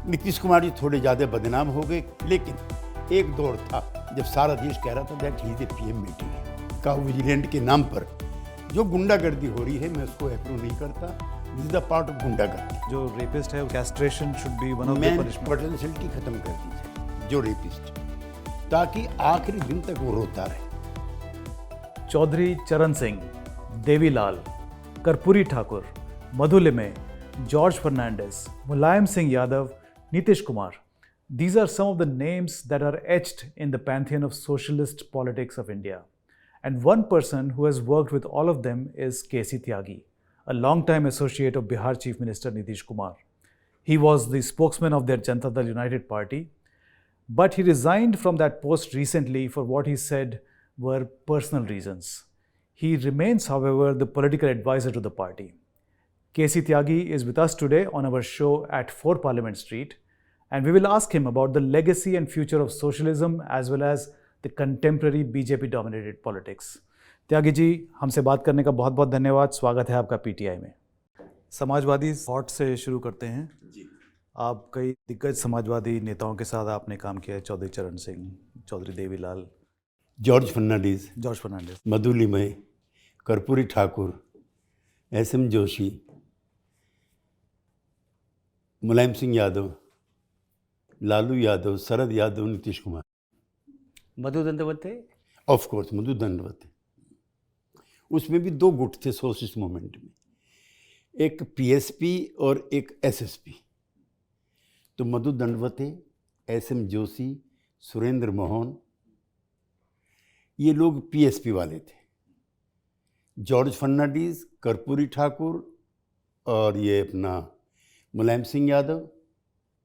नीतीश कुमार जी थोड़े ज़्यादा बदनाम हो गए, लेकिन एक दौर था जब सारा देश कह रहा था that he is the PM material का विजिलेंट के नाम पर जो गुंडागर्दी हो रही है, मैं उसको अप्रूव नहीं करता। This is the part of गुंडागर्दी। जो रेपिस्ट है castration should be one of the man punishment. Potentiality खत्म कर दी जाए जो रेपिस्ट, ताकि आखिरी दिन तक वो रोता रहे। Chaudhary Charan Singh, Devilal, Karpoori Thakur, Madhu Limaye, George Fernandes, Mulayam Singh Yadav, Nitish Kumar. These are some of the names that are etched in the pantheon of socialist politics of India. And one person who has worked with all of them is K.C. Tyagi, a long-time associate of Bihar Chief Minister Nitish Kumar. He was the spokesman of their Janata Dal United Party, but he resigned from that post recently for what he said were personal reasons. He remains, however, the political advisor to the party. K.C. Tyagi is with us today on our show at 4 Parliament Street, and we will ask him about the legacy and future of socialism as well as the contemporary BJP-dominated politics. Tyagi ji, हमसे बात करने का बहुत बहुत धन्यवाद। स्वागत है आपका पीटीआई में। समाजवादी थॉट से शुरू करते हैं। जी। आप कई दिग्गज समाजवादी नेताओं के साथ आपने काम किया है, Chaudhary Charan Singh, Chaudhary Devilal, George Fernandes, Madhu Limaye, Karpoori Thakur, S M. Joshi, Mulayam Singh Yadav, Lalu Yadav, Sharad Yadav, Nitish Kumar, Madhu Dandavate, of course Madhu Dandavate. उसमें भी 2 गुट थे सोशलिस्ट मूवमेंट में, एक पीएसपी और एक एसएसपी। तो मधु दंडवते, एस.एम. जोशी, सुरेंद्र मोहन, ये लोग पीएसपी वाले थे। जॉर्ज फर्नांडिस, कर्पूरी ठाकुर और ये अपना मुलायम सिंह यादव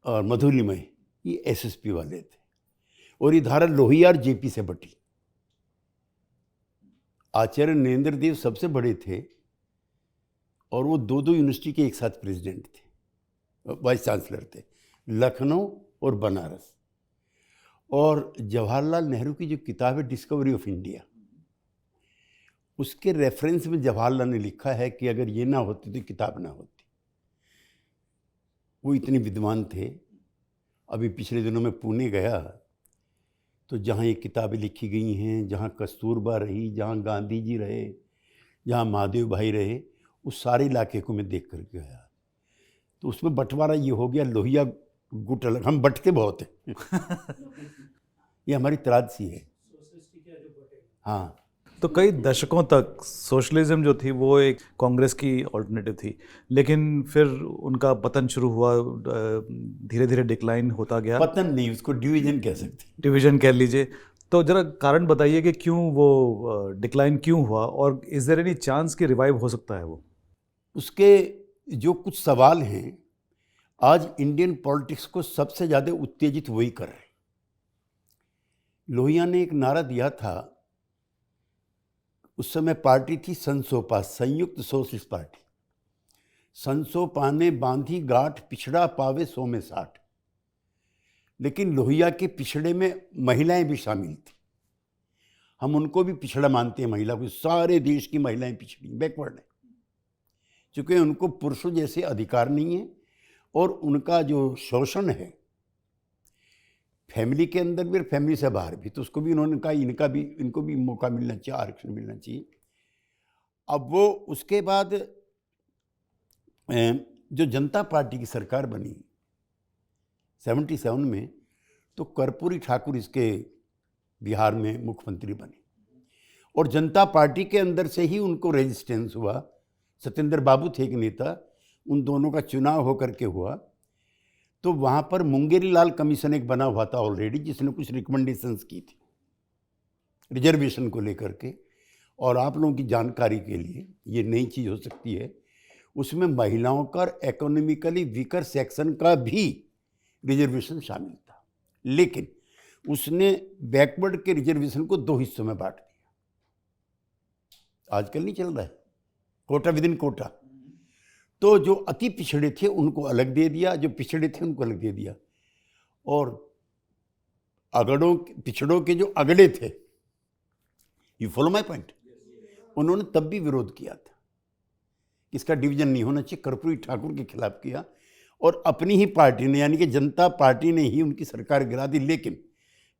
और मधु लिमय, ये एसएसपी वाले थे। और ये धारा लोहियार जेपी से बटी। आचार्य नरेंद्र देव सबसे बड़े थे और वो 2 यूनिवर्सिटी के एक साथ प्रेसिडेंट थे, वाइस चांसलर थे, लखनऊ और बनारस। और जवाहरलाल नेहरू की जो किताब है डिस्कवरी ऑफ इंडिया, उसके रेफरेंस में जवाहरलाल ने लिखा है कि अगर ये ना होती तो किताब ना होती। वो इतने विद्वान थे। अभी पिछले दिनों में पुणे गया तो जहाँ ये किताबें लिखी गई हैं, जहाँ कस्तूरबा रही, जहाँ गांधी जी रहे, जहाँ महादेव भाई रहे, उस सारे इलाके को मैं देख करके आया। तो उसमें बंटवारा ये हो गया, लोहिया गुट अलग, हम बंटते बहुत हैं। ये हमारी त्रादसी है। हाँ। तो कई दशकों तक सोशलिज्म जो थी वो एक कांग्रेस की ऑल्टरनेटिव थी, लेकिन फिर उनका पतन शुरू हुआ, धीरे धीरे डिक्लाइन होता गया। पतन नहीं, उसको डिवीजन कह सकते, डिवीजन कह लीजिए। तो जरा कारण बताइए कि क्यों वो डिक्लाइन क्यों हुआ, और इज देयर एनी चांस कि रिवाइव हो सकता है वो? उसके जो कुछ सवाल हैं, आज इंडियन पॉलिटिक्स को सबसे ज़्यादा उत्तेजित वही कर रहे हैं। लोहिया ने एक नारा दिया था, उस समय पार्टी थी संसोपा, संयुक्त सोशलिस्ट पार्टी। संसोपा ने बांधी गांठ, पिछड़ा पावे 100 में 60। लेकिन लोहिया के पिछड़े में महिलाएं भी शामिल थी। हम उनको भी पिछड़ा मानते हैं, महिला को। सारे देश की महिलाएं पिछड़ी, बैकवर्ड है, क्योंकि उनको पुरुषों जैसे अधिकार नहीं है और उनका जो शोषण है फैमिली के अंदर भी और फैमिली से बाहर भी, तो उसको भी उन्होंने कहा इनको भी मौका मिलना चाहिए, आरक्षण मिलना चाहिए। अब वो उसके बाद जो जनता पार्टी की सरकार बनी 77 में, तो कर्पूरी ठाकुर इसके बिहार में मुख्यमंत्री बने और जनता पार्टी के अंदर से ही उनको रेजिस्टेंस हुआ। सत्येंद्र बाबू थे एक नेता, उन दोनों का चुनाव होकर के हुआ। तो वहाँ पर मुंगेरी लाल कमीशन एक बना हुआ था ऑलरेडी, जिसने कुछ रिकमेंडेशंस की थी रिजर्वेशन को लेकर के। और आप लोगों की जानकारी के लिए ये नई चीज़ हो सकती है, उसमें महिलाओं का इकोनॉमिकली वीकर सेक्शन का भी रिजर्वेशन शामिल था, लेकिन उसने बैकवर्ड के रिजर्वेशन को 2 हिस्सों में बांट दिया। आजकल नहीं चल रहा है कोटा विद इन कोटा। तो जो अति पिछड़े थे उनको अलग दे दिया, जो पिछड़े थे उनको अलग दे दिया। और पिछड़ों के जो अगड़े थे, यू फॉलो माई पॉइंट, उन्होंने तब भी विरोध किया था, इसका डिवीजन नहीं होना चाहिए, कर्पूरी ठाकुर के खिलाफ किया। और अपनी ही पार्टी ने यानी कि जनता पार्टी ने ही उनकी सरकार गिरा दी, लेकिन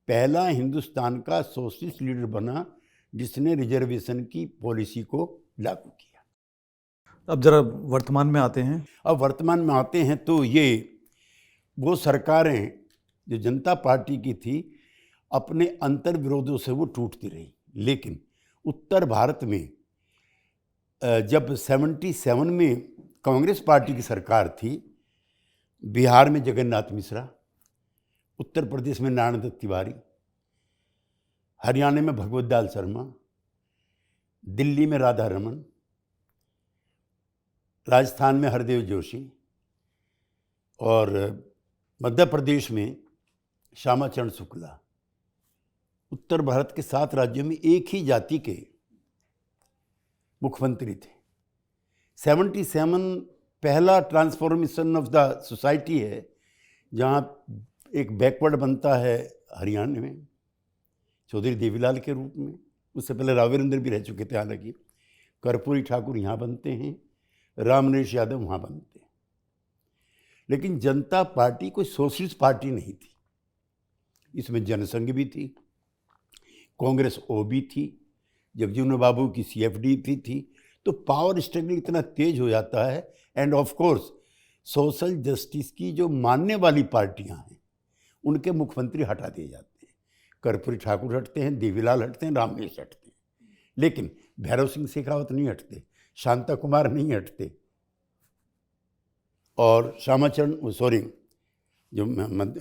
पहला हिंदुस्तान का सोशलिस्ट लीडर बना जिसने रिजर्वेशन की पॉलिसी को लागू किया। अब जरा वर्तमान में आते हैं। अब वर्तमान में आते हैं तो ये वो सरकारें जो जनता पार्टी की थी अपने अंतर विरोधों से वो टूटती रही, लेकिन उत्तर भारत में जब 77 में कांग्रेस पार्टी की सरकार थी, बिहार में जगन्नाथ मिश्रा, उत्तर प्रदेश में नारायण दत्त तिवारी, हरियाणा में भगवत लाल शर्मा, दिल्ली में राधा रमन, राजस्थान में हरदेव जोशी और मध्य प्रदेश में श्यामाचरण शुक्ला। उत्तर भारत के 7 राज्यों में एक ही जाति के मुख्यमंत्री थे। 77 पहला ट्रांसफॉर्मेशन ऑफ द सोसाइटी है जहाँ एक बैकवर्ड बनता है हरियाणा में चौधरी देवीलाल के रूप में। उससे पहले राघवेंद्र भी रह चुके थे, हालांकि कर्पूरी ठाकुर यहाँ बनते हैं, रामनरेश यादव वहाँ बनते हैं। लेकिन जनता पार्टी कोई सोशलिस्ट पार्टी नहीं थी, इसमें जनसंघ भी थी, कांग्रेस ओ भी थी, जगजीवन बाबू की CFD भी थी। तो पावर स्ट्रगल इतना तेज हो जाता है end of course social justice की जो मानने वाली पार्टियां हैं उनके मुख्यमंत्री हटा दिए जाते हैं। कर्पूरी ठाकुर हटते हैं, देवीलाल हटते हैं, रामनेश हटते हैं, लेकिन भैरव सिंह शेखावत नहीं हटते, शांता कुमार नहीं हटते, और जो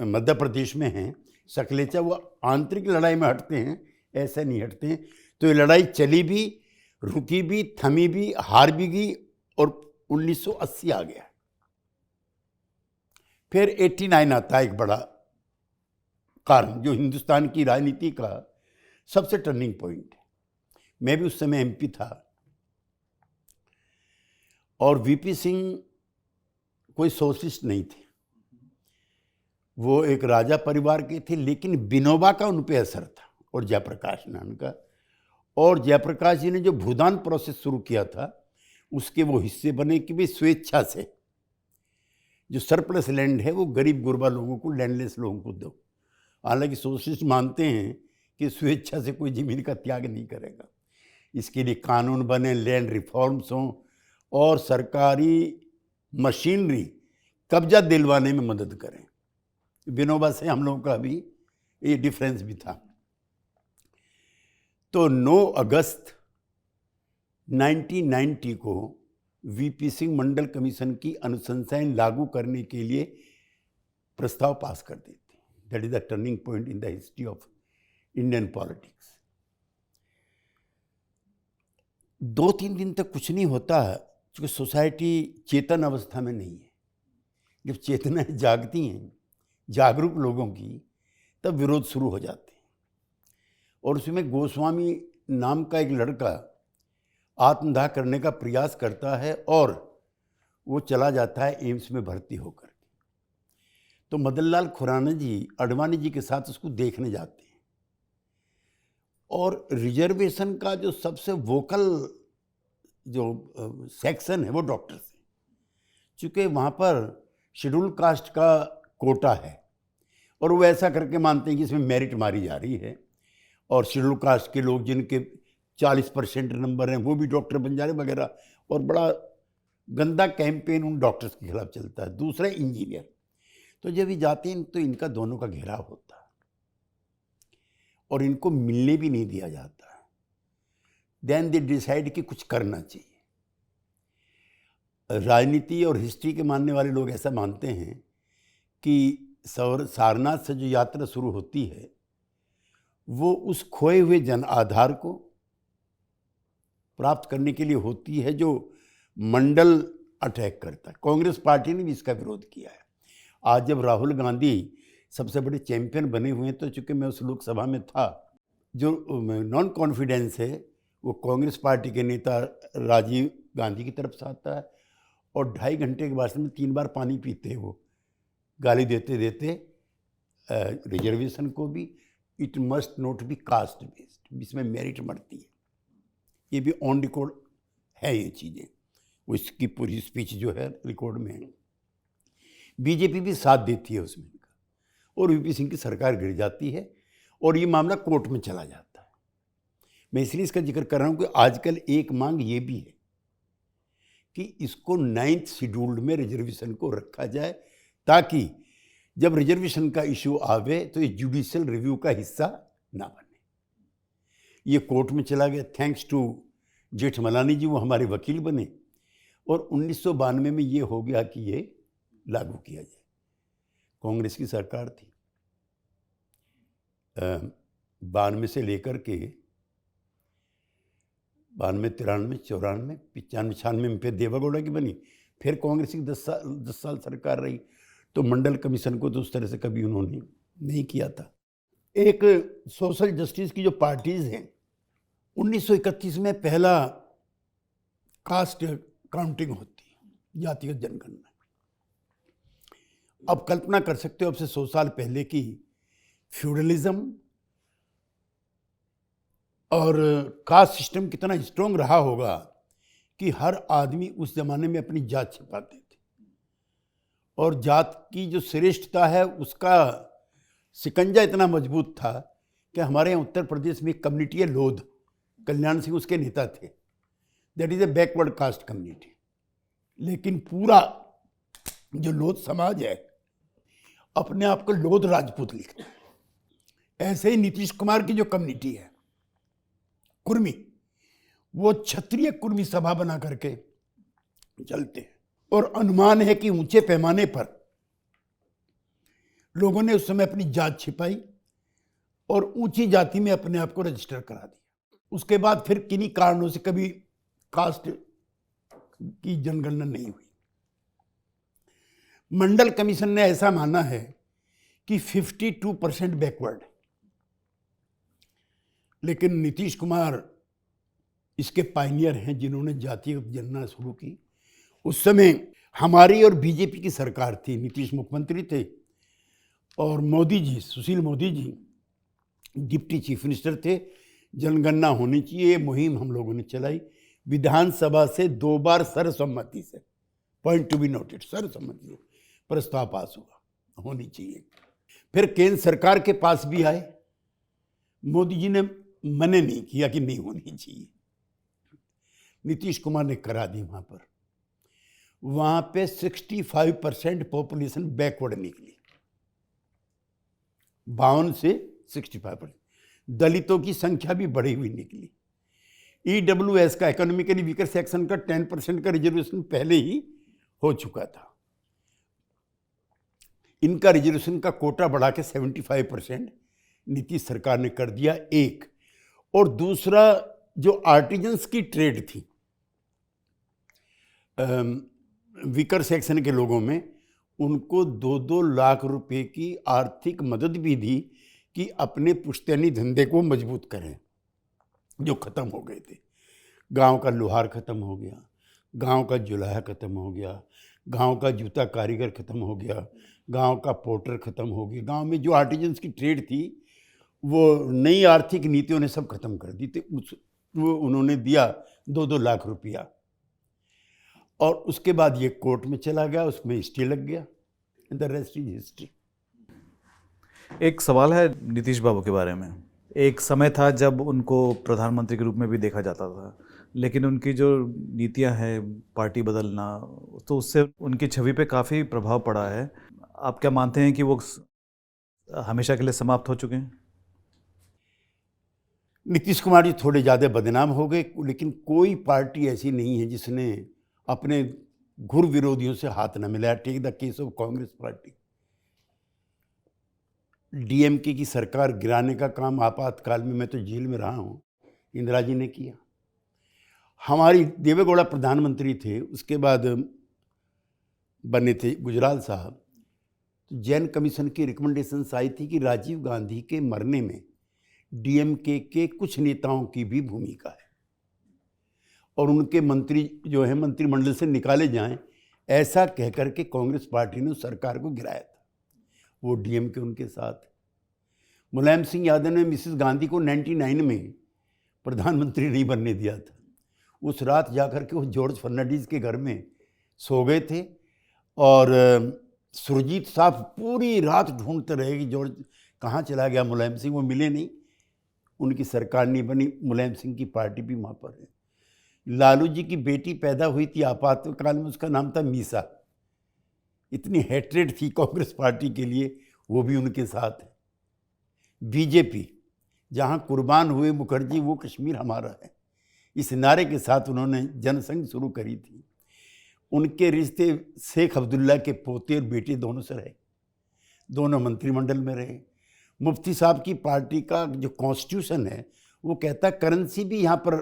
मध्य प्रदेश में हैं सकलेचा, वो आंतरिक लड़ाई में हटते हैं, ऐसे नहीं हटते हैं। तो ये लड़ाई चली भी, रुकी भी, थमी भी, हार भी गई और 1980 आ गया। फिर 89 आता है, एक बड़ा कारण जो हिंदुस्तान की राजनीति का सबसे टर्निंग पॉइंट है। मैं भी उस समय MP था और VP सिंह कोई सोशलिस्ट नहीं थे, वो एक राजा परिवार के थे, लेकिन विनोबा का उन पे असर था और जयप्रकाश नारायण का। और जयप्रकाश जी ने जो भूदान प्रोसेस शुरू किया था उसके वो हिस्से बने कि भाई स्वेच्छा से जो सरप्लस लैंड है वो गरीब गुरबा लोगों को, लैंडलेस लोगों को दो। हालांकि सोशलिस्ट मानते हैं कि स्वेच्छा से कोई जमीन का त्याग नहीं करेगा, इसके लिए कानून बने, लैंड रिफॉर्म्स हों और सरकारी मशीनरी कब्जा दिलवाने में मदद करें। विनोबा से हम लोगों का भी ये डिफरेंस भी था। तो 9 अगस्त 1990 को VP सिंह मंडल कमीशन की अनुशंसाएं लागू करने के लिए प्रस्ताव पास कर देते। That is the turning point in the history of Indian politics. 2-3 दिन तक कुछ नहीं होता क्योंकि सोसाइटी चेतन अवस्था में नहीं है। जब चेतनाएं जागती हैं जागरूक लोगों की, तब विरोध शुरू हो जाते हैं। और उसमें गोस्वामी नाम का एक लड़का आत्मदाह करने का प्रयास करता है और वो चला जाता है एम्स में भर्ती होकर। तो मदन लाल खुराना जी अडवाणी जी के साथ उसको देखने जाते हैं और रिजर्वेशन का जो सबसे वोकल जो सेक्शन है वो डॉक्टर्स हैं, चूँकि वहाँ पर शेड्यूल कास्ट का कोटा है और वो ऐसा करके मानते हैं कि इसमें मेरिट मारी जा रही है और शेड्यूल कास्ट के लोग जिनके 40% नंबर हैं वो भी डॉक्टर बन जा रहे वगैरह। और बड़ा गंदा कैंपेन उन डॉक्टर्स के खिलाफ चलता है। दूसरा इंजीनियर, तो जब ये जाते हैं तो इनका दोनों का घेराव होता है और इनको मिलने भी नहीं दिया जाता। देन दे डिसाइड कि कुछ करना चाहिए। राजनीति और हिस्ट्री के मानने वाले लोग ऐसा मानते हैं कि सारनाथ से जो यात्रा शुरू होती है वो उस खोए हुए जन आधार को प्राप्त करने के लिए होती है जो मंडल अटैक करता है। कांग्रेस पार्टी ने भी इसका विरोध किया है। आज जब राहुल गांधी सबसे बड़े चैंपियन बने हुए हैं, तो चूँकि मैं उस लोकसभा में था, जो नॉन कॉन्फिडेंस है वो कांग्रेस पार्टी के नेता राजीव गांधी की तरफ से आता है और 2.5 घंटे के भाषण में 3 बार पानी पीते हैं वो, गाली देते देते रिजर्वेशन को भी, it must not B caste based, इसमें मेरिट बढ़ती है। ये भी ऑन रिकॉर्ड है ये चीज़ें, वो इसकी पूरी स्पीच जो है रिकॉर्ड में है। बीजेपी भी साथ देती है उसमें इनका, और वीपी सिंह की सरकार गिर जाती है और ये मामला कोर्ट में चला जाता है। मैं इसलिए इसका जिक्र कर रहा हूँ कि आजकल एक मांग ये भी है कि इसको 9th शेड्यूल्ड में रिजर्वेशन को रखा जाए, ताकि जब रिजर्वेशन का इशू आवे तो ये जुडिशियल रिव्यू का हिस्सा ना बने। ये कोर्ट में चला गया, थैंक्स टू जेठमलानी जी, वो हमारे वकील बने और 1992 में ये हो गया कि ये लागू किया जाए। कांग्रेस की सरकार थी, 92 से लेकर के 92, 93, 94, 95, 96 में फिर देवेगौड़ा की बनी, फिर कांग्रेस की 10 साल सरकार रही। तो मंडल कमीशन को तो उस तरह से कभी उन्होंने नहीं किया था। एक सोशल जस्टिस की जो पार्टीज हैं, 1931 में पहला कास्ट काउंटिंग होती है, जातिगत जनगणना। अब कल्पना कर सकते हो अब से 100 साल पहले की फ्यूडलिज्म और कास्ट सिस्टम कितना स्ट्रॉन्ग रहा होगा कि हर आदमी उस जमाने में अपनी जात छिपाते थे, और जात की जो श्रेष्ठता है उसका शिकंजा इतना मजबूत था कि हमारे यहाँ उत्तर प्रदेश में एक कम्युनिटी है लोध, कल्याण सिंह उसके नेता थे। That is a backward caste community, लेकिन पूरा जो लोध समाज है अपने आप को लोध राजपूत लिखता है। ऐसे ही नीतीश कुमार की जो कम्युनिटी है कुर्मी, वो क्षत्रिय कुर्मी सभा बना करके चलते हैं, और अनुमान है कि ऊंचे पैमाने पर लोगों ने उस समय अपनी जात छिपाई और ऊंची जाति में अपने आप को रजिस्टर करा दिया। उसके बाद फिर किन्हीं कारणों से कभी कास्ट की जनगणना नहीं हुई। मंडल कमीशन ने ऐसा माना है कि 52% बैकवर्ड, लेकिन नीतीश कुमार इसके पायनियर हैं जिन्होंने जातीय जनगणना शुरू की। उस समय हमारी और बीजेपी की सरकार थी, नीतीश मुख्यमंत्री थे और Modi ji, Sushil Modi ji deputy chief minister थे। जनगणना होनी चाहिए, ये मुहिम हम लोगों ने चलाई। विधानसभा से 2 बार सर्वसम्मति से, पॉइंट टू बी नोटेड, सर्वसम्मति से प्रस्ताव पास हुआ, होनी चाहिए। फिर केंद्र सरकार के पास भी आए, मोदी जी ने मने नहीं किया कि नहीं होनी चाहिए। नीतीश कुमार ने करा दी। वहां पे 65% पॉपुलेशन बैकवर्ड निकली, 52 से 65%। दलितों की संख्या भी बढ़ी हुई निकली। EWS का, इकोनॉमिकली वीकर सेक्शन का 10% का रिजर्वेशन पहले ही हो चुका था। इनका रिजर्वेशन का कोटा बढ़ा के 75% नीतीश सरकार ने कर दिया, एक। और दूसरा, जो आर्टिजन्स की ट्रेड थी वीकर सेक्शन के लोगों में, उनको 2-2 लाख रुपए की आर्थिक मदद भी दी कि अपने पुश्तैनी धंधे को मजबूत करें, जो ख़त्म हो गए थे। गांव का लोहार ख़त्म हो गया, गांव का जुलाहा ख़त्म हो गया, गांव का जूता कारीगर ख़त्म हो गया, गांव का पोर्टर ख़त्म हो गया। गांव में जो आर्टिजन्स की ट्रेड थी वो नई आर्थिक नीतियों ने सब खत्म कर दी थी। वो उन्होंने दिया 2-2 लाख रुपया, और उसके बाद ये कोर्ट में चला गया, उसमें स्टे लग गया। The rest is history. एक सवाल है नीतीश बाबू के बारे में। एक समय था जब उनको प्रधानमंत्री के रूप में भी देखा जाता था, लेकिन उनकी जो नीतियां हैं, पार्टी बदलना, तो उससे उनकी छवि पे काफ़ी प्रभाव पड़ा है। आप क्या मानते हैं कि वो हमेशा के लिए समाप्त हो चुके हैं? नीतीश कुमार जी थोड़े ज़्यादा बदनाम हो गए, लेकिन कोई पार्टी ऐसी नहीं है जिसने अपने घुर विरोधियों से हाथ न मिलाया। Take the case of Congress party. DMK की सरकार गिराने का काम आपातकाल में, मैं तो जेल में रहा हूँ, इंदिरा जी ने किया। हमारी देवेगौड़ा प्रधानमंत्री थे, उसके बाद बने थे गुजराल साहब। तो जैन कमीशन की रिकमेंडेशंस आई थी कि राजीव गांधी के मरने में DMK के कुछ नेताओं की भी भूमिका है और उनके मंत्री जो है मंत्रिमंडल से निकाले जाएं, ऐसा कहकर के कांग्रेस पार्टी ने उस सरकार को गिराया था। वो DMK उनके साथ। मुलायम सिंह यादव ने मिसेस गांधी को 99 में प्रधानमंत्री नहीं बनने दिया था। उस रात जाकर के वो जॉर्ज फर्नांडीज के घर में सो गए थे और सुरजीत साहब पूरी रात ढूंढते रहे कि जॉर्ज कहाँ चला गया मुलायम सिंह, वो मिले नहीं, उनकी सरकार नहीं बनी, मुलायम सिंह की पार्टी भी वहाँ पर है। लालू जी की बेटी पैदा हुई थी आपातकाल में, उसका नाम था मीसा। इतनी हेट्रेड थी कांग्रेस पार्टी के लिए, वो भी उनके साथ है। बीजेपी, जहाँ कुर्बान हुए मुखर्जी वो कश्मीर हमारा है, इस नारे के साथ उन्होंने जनसंघ शुरू करी थी। उनके रिश्ते शेख अब्दुल्ला के पोते और बेटे दोनों से रहे, दोनों मंत्रिमंडल में रहे। मुफ्ती साहब की पार्टी का जो कॉन्स्टिट्यूशन है वो कहता करेंसी भी यहाँ पर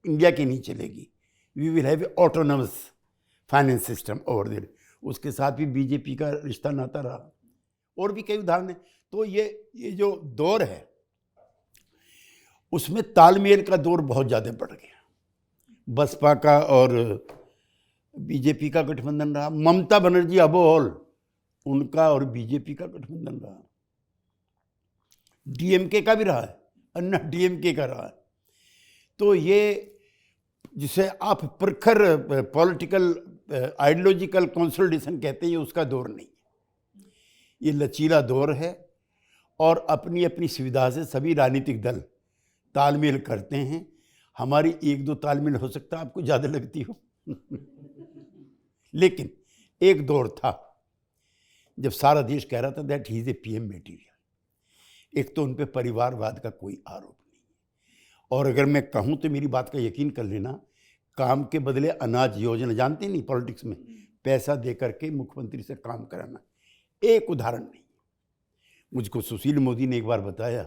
इंडिया की नहीं चलेगी, we will have autonomous finance system over there. उसके साथ भी बीजेपी का रिश्ता नाता रहा, और भी कई उदाहरण हैं। तो ये जो दौर है उसमें तालमेल का दौर बहुत ज़्यादा बढ़ गया। बसपा का और बीजेपी का गठबंधन रहा, ममता बनर्जी अबोहल उनका और बीजेपी का गठबंधन रहा, डीएमके का भी रहा है, अन्ना डीएमके का रहा है। तो ये जिसे आप प्रखर पॉलिटिकल आइडियोलॉजिकल कंसोलिडेशन कहते हैं, ये उसका दौर नहीं है, ये लचीला दौर है। और अपनी अपनी सुविधा से सभी राजनीतिक दल तालमेल करते हैं। हमारी एक दो तालमेल हो सकता है आपको ज़्यादा लगती हो लेकिन एक दौर था जब सारा देश कह रहा था that he is A PM material. एक तो उन पे परिवारवाद का कोई आरोप नहीं है, और अगर मैं कहूँ तो मेरी बात का यकीन कर लेना, काम के बदले अनाज योजना, जानते नहीं पॉलिटिक्स में पैसा दे करके मुख्यमंत्री से काम कराना, एक उदाहरण नहीं। मुझको सुशील मोदी ने एक बार बताया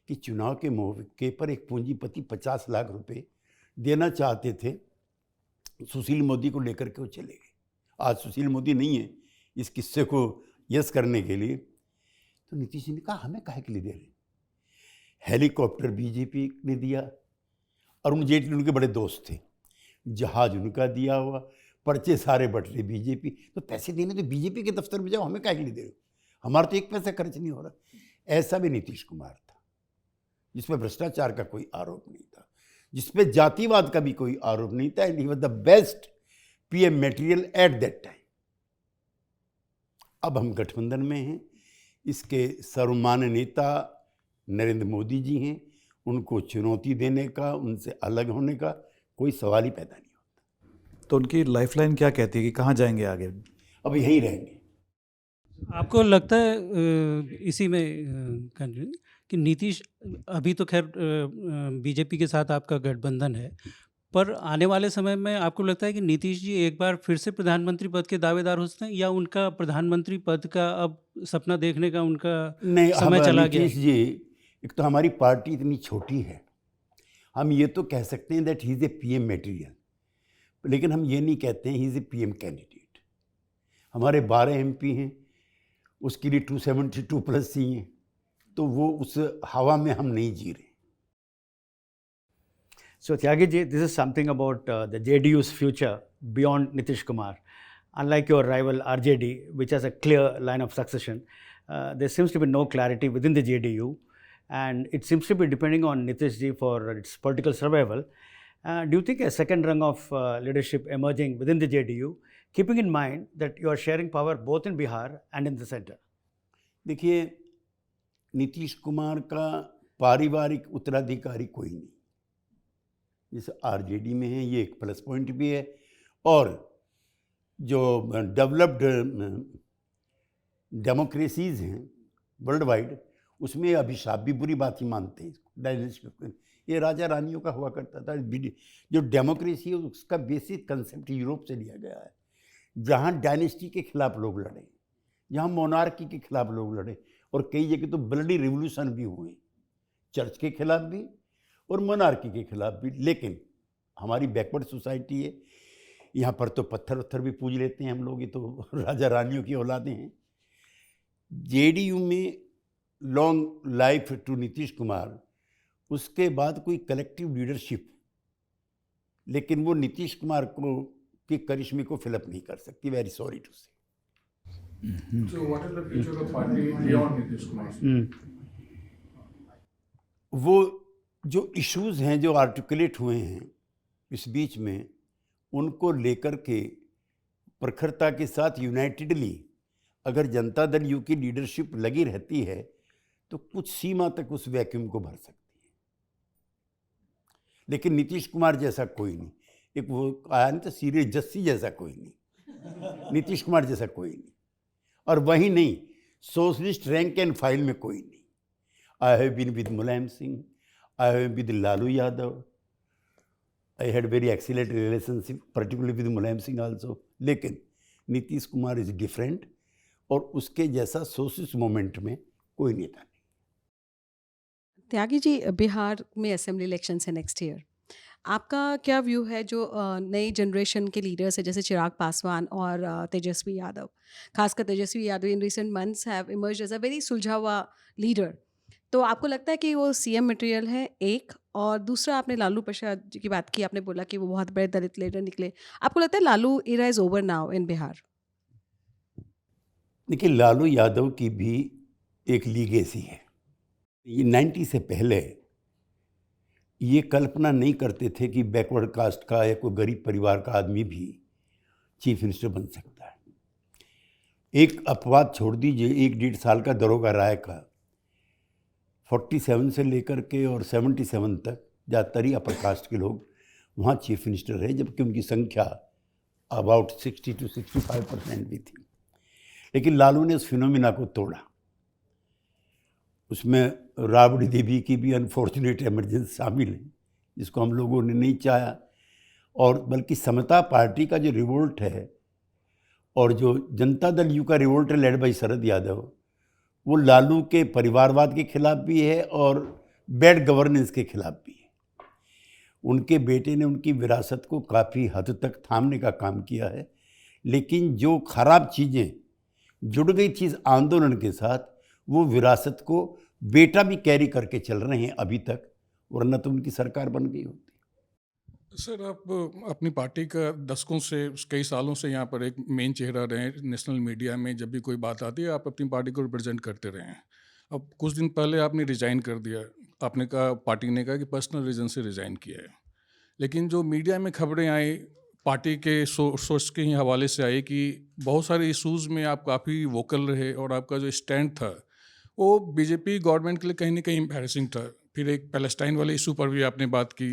कि चुनाव के मौके पर एक पूंजीपति 50 लाख रुपए देना चाहते थे, सुशील मोदी को लेकर के वो चले गए। आज सुशील मोदी नहीं है इस किस्से को यस करने के लिए, तो नीतीश जी ने कहा हमें काहे के लिए दे रहे। हेलीकॉप्टर बीजेपी ने दिया, अरुण जेटली उनके बड़े दोस्त थे, जहाज उनका दिया हुआ, पर्चे सारे बट रहे बीजेपी। तो पैसे देने तो बीजेपी के दफ्तर में जाओ, हमें काहे के लिए दे रहे हो, हमारा तो एक पैसा खर्च नहीं हो रहा। ऐसा भी नीतीश कुमार था जिसमें भ्रष्टाचार का कोई आरोप नहीं था, जिसपे जातिवाद का भी कोई आरोप नहीं था। He was the best PM material at that time. अब हम गठबंधन में हैं, इसके सर्वमान्य नेता नरेंद्र मोदी जी हैं, उनको चुनौती देने का, उनसे अलग होने का कोई सवाल ही पैदा नहीं होता। तो उनकी लाइफलाइन क्या कहती है कि कहाँ जाएंगे आगे? अब यहीं रहेंगे। आपको लगता है इसी में कि नीतीश, अभी तो खैर बीजेपी के साथ आपका गठबंधन है, पर आने वाले समय में आपको लगता है कि नीतीश जी एक बार फिर से प्रधानमंत्री पद के दावेदार हो सकते हैं, या उनका प्रधानमंत्री पद का अब सपना देखने का उनका नहीं, समय चला गया? नीतीश जी, एक तो हमारी पार्टी इतनी छोटी है, हम ये तो कह सकते हैं that he is A PM material, लेकिन हम ये नहीं कहते हैं he is A PM candidate. हमारे 12 एमपी हैं, उसके लिए 272 प्लस चाहिए, तो वो उस हवा में हम नहीं जी रहे। So Tyagi ji, this is something about the JDU's future beyond Nitish Kumar. Unlike your rival RJD, which has a clear line of succession, there seems to be no clarity within the JDU, and it seems to be depending on Nitish ji for its political survival. Do you think a second rung of leadership emerging within the JDU, keeping in mind that you are sharing power both in Bihar and in the center? देखिए, नीतीश कुमार का पारिवारिक उत्तराधिकारी कोई नहीं, जैसे RJD में है, ये एक प्लस पॉइंट भी है। और जो डेवलप्ड डेमोक्रेसीज़ हैं वर्ल्ड वाइड, उसमें अभिशाप भी बुरी बात ही मानते हैं डायनेस्टी। ये राजा रानियों का हुआ करता था। जो डेमोक्रेसी है उसका बेसिक कंसेप्ट यूरोप से लिया गया है, जहाँ डायनेस्टी के खिलाफ लोग लड़े, जहाँ मोनार्की के खिलाफ लोग लड़े, और कई जगह तो ब्लडी रिवोल्यूशन भी हुए, चर्च के खिलाफ भी और मोनार्की के खिलाफ भी। लेकिन हमारी बैकवर्ड सोसाइटी है, यहाँ पर तो पत्थर वत्थर भी पूज लेते हैं हम लोग, ये तो राजा रानियों की औलादें हैं। जेडीयू में long life to Nitish Kumar, उसके बाद कोई कलेक्टिव लीडरशिप, लेकिन वो नीतीश कुमार को के करिश्मे को फिलअप नहीं कर सकती। वेरी सॉरी टू से। So what is the future of party beyond Nitish Kumar? वो जो इश्यूज हैं जो आर्टिकुलेट हुए हैं इस बीच में, उनको लेकर के प्रखरता के साथ यूनाइटेडली अगर जनता दल यू की लीडरशिप लगी रहती है तो कुछ सीमा तक उस वैक्यूम को भर सकती है, लेकिन नीतीश कुमार जैसा कोई नहीं, एक वो आया नहीं तो सीरियस जस्सी जैसा कोई नहीं, नीतीश कुमार जैसा कोई नहीं, और वही नहीं, सोशलिस्ट रैंक एंड फाइल में कोई नहीं। I have been with Mulayam Singh, I have with Lalu Yadav, I had very excellent relationship particularly with Mulayam Singh also, लेकिन नीतीश कुमार इज डिफरेंट, और उसके जैसा सोशलिस्ट मूवमेंट में कोई नेता नहीं। त्यागी जी, बिहार में असेंबली इलेक्शंस है नेक्स्ट ईयर, आपका क्या व्यू है जो नई जनरेशन के लीडर्स है जैसे चिराग पासवान और तेजस्वी यादव, खासकर Tejashwi Yadav in recent months have emerged as a very सुलझा हुआ लीडर, तो आपको लगता है कि वो सीएम मटेरियल है एक, और दूसरा आपने लालू प्रसाद जी की बात की, आपने बोला कि वो बहुत बड़े दलित लीडर निकले, आपको लगता है Lalu era is over now in Bihar? देखिए, लालू यादव की भी एक लीगेसी है। ये 90 से पहले ये कल्पना नहीं करते थे कि बैकवर्ड कास्ट का या कोई गरीब परिवार का आदमी भी चीफ मिनिस्टर बन सकता है। एक अपवाद छोड़ दीजिए, 1-1.5 साल का दरोगा राय का 47 से लेकर के और 77 तक ज़्यादातर ही अपर कास्ट के लोग वहाँ चीफ मिनिस्टर रहे, जबकि उनकी संख्या अबाउट 60 to 65% भी थी। लेकिन लालू ने उस फिनोमिना को तोड़ा। उसमें राबड़ी देवी की भी अनफॉर्चुनेट इमरजेंसी शामिल है, जिसको हम लोगों ने नहीं चाहा, और बल्कि समता पार्टी का जो रिवोल्ट है और जो जनता दल यू का रिवोल्ट है लेड बाई शरद यादव, वो लालू के परिवारवाद के खिलाफ भी है और बैड गवर्नेंस के खिलाफ भी है। उनके बेटे ने उनकी विरासत को काफ़ी हद तक थामने का काम किया है, लेकिन जो खराब चीज़ें जुड़ गई थी इस आंदोलन के साथ, वो विरासत को बेटा भी कैरी करके चल रहे हैं अभी तक, वरना तो उनकी सरकार बन गई होती। सर, आप अपनी पार्टी का दशकों से, कई सालों से यहाँ पर एक मेन चेहरा रहे हैं नेशनल मीडिया में। जब भी कोई बात आती है आप अपनी पार्टी को रिप्रेजेंट करते रहे हैं। अब कुछ दिन पहले आपने रिज़ाइन कर दिया, आपने कहा, पार्टी ने कहा कि पर्सनल रीज़न से रिज़ाइन किया है, लेकिन जो मीडिया में खबरें आई पार्टी के सोर्स के ही हवाले से आई कि बहुत सारे इशूज़ में आप काफ़ी वोकल रहे और आपका जो स्टैंड था वो बीजेपी गवर्नमेंट के लिए कहीं ना कहीं एम्बैरेसिंग था। फिर एक पैलेस्टाइन वाले इशू पर भी आपने बात की,